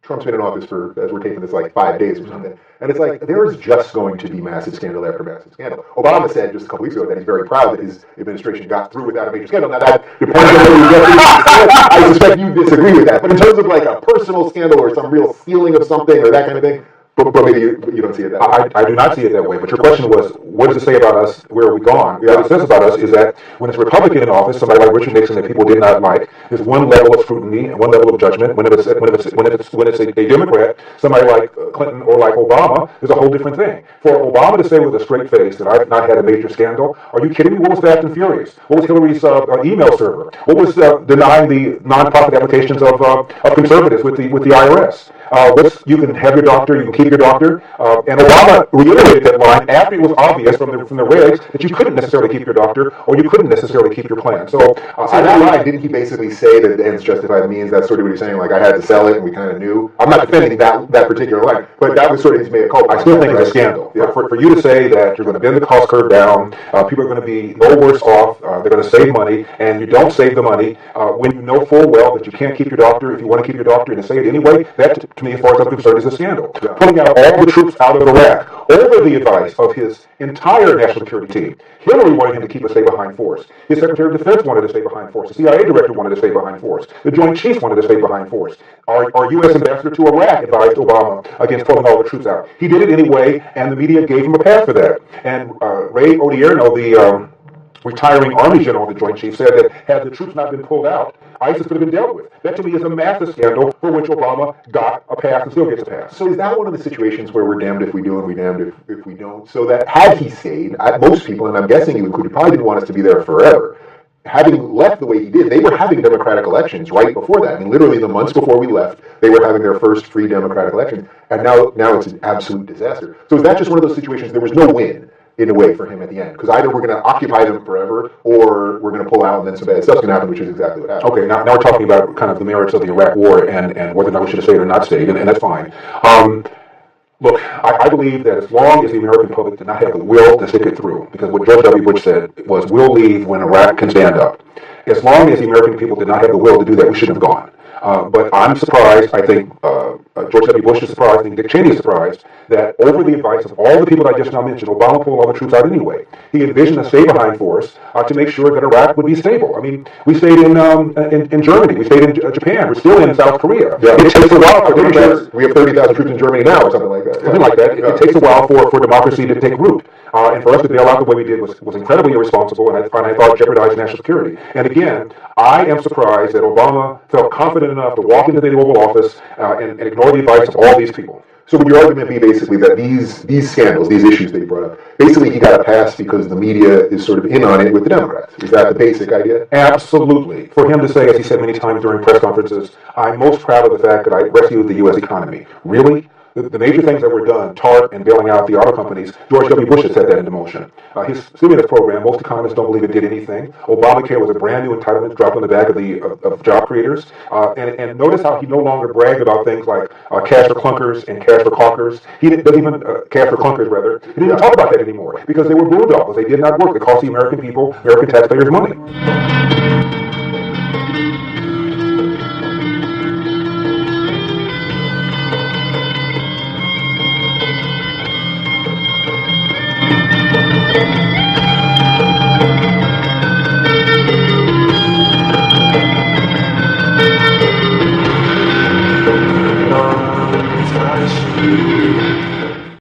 Trump's been in office for, as we're taping this, like 5 days or something. And it's like, there is just going to be massive scandal after massive scandal. Obama said just a couple weeks ago that he's very proud that his administration got through without a major scandal. Now, that depends on whether you get I suspect you disagree with that. But in terms of like a personal scandal or some real stealing of something or that kind of thing, but maybe you don't see it that way. I do not see it that way. But your question was, what does it say about us? Where are we gone? What it says about us is that when it's a Republican in office, somebody like Richard Nixon that people did not like, there's one level of scrutiny and one level of judgment. When it's a Democrat, somebody like Clinton or like Obama, there's a whole different thing. For Obama to say with a straight face that I've not had a major scandal, are you kidding me? What was Fast and Furious? What was Hillary's email server? What was denying the nonprofit applications of conservatives with the IRS? You can have your doctor, you can keep your doctor, and Obama reiterated that line after it was obvious from the regs that you couldn't necessarily keep your doctor or you couldn't necessarily keep your plan. So that line, didn't he basically say that the ends justify the means? That's sort of what he's saying, like I had to sell it and we kind of knew. I'm not defending that particular line, but that was sort of his mea culpa. I still think it's a scandal. Yeah. For you to say that you're going to bend the cost curve down, people are going to be no worse off, they're going to save money, and you don't save the money when you know full well that you can't keep your doctor if you want to keep your doctor and to say it anyway, that to me, as far as I'm concerned, is a scandal. Yeah. Pulling out all the troops out of Iraq over the advice of his entire national security team. Hillary wanted him to keep a stay-behind force. His Secretary of Defense wanted to stay behind force. The CIA director wanted to stay behind force. The Joint Chiefs wanted to stay behind force. Our U.S. ambassador to Iraq advised Obama against pulling all the troops out. He did it anyway, and the media gave him a pass for that. And Ray Odierno, the retiring Army general of the Joint Chiefs, said that had the troops not been pulled out, ISIS could have been dealt with. That to me is a massive scandal for which Obama got a pass and still gets a pass. So is that one of the situations where we're damned if we do and we're damned if we don't? So that had he stayed, most people, and I'm guessing you included, probably didn't want us to be there forever. Having left the way he did, they were having democratic elections right before that. I mean, literally the months before we left, they were having their first free democratic elections. And now it's an absolute disaster. So is that just one of those situations there was no win in a way for him at the end? Because either we're going to occupy them forever or we're going to pull out and then some bad stuff's going to happen, which is exactly what happened. Okay, now we're talking about kind of the merits of the Iraq War and whether or not we should have stayed or not stayed, and that's fine. Look, I believe that as long as the American public did not have the will to stick it through, because what George W. Bush said was, we'll leave when Iraq can stand up. As long as the American people did not have the will to do that, we shouldn't have gone. But I'm surprised, I think George W. Bush is surprised, I think Dick Cheney is surprised, that over the advice of all the people that I just now mentioned, Obama pulled all the troops out anyway. He envisioned a stay-behind force to make sure that Iraq would be stable. I mean, we stayed in Germany, we stayed in Japan, we're still in South Korea. Yeah. It takes a while for Democrats. We have 30,000 troops in Germany now or something like that. Something like that. It takes a while for democracy to take root. And for us to bail out the way we did was incredibly irresponsible, and I thought jeopardized national security. And again, I am surprised that Obama felt confident enough to walk into the Oval Office and ignore the advice of all these people. So would your argument be basically that these scandals, these issues that you brought up, basically he got a pass because the media is sort of in on it with the Democrats? Is that the basic idea? Absolutely. For him to say, as he said many times during press conferences, I'm most proud of the fact that I rescued the U.S. economy. Really? The major things that were done, TARP and bailing out the auto companies, George W. Bush had set that into motion. His stimulus program, most economists don't believe it did anything. Obamacare was a brand new entitlement dropped on the back of job creators. And notice how he no longer bragged about things like cash for clunkers and cash for clockers. He doesn't even, cash for clunkers rather, he didn't even talk about that anymore because they were boondoggles. They did not work. They cost the American people, American taxpayers money. Touch me.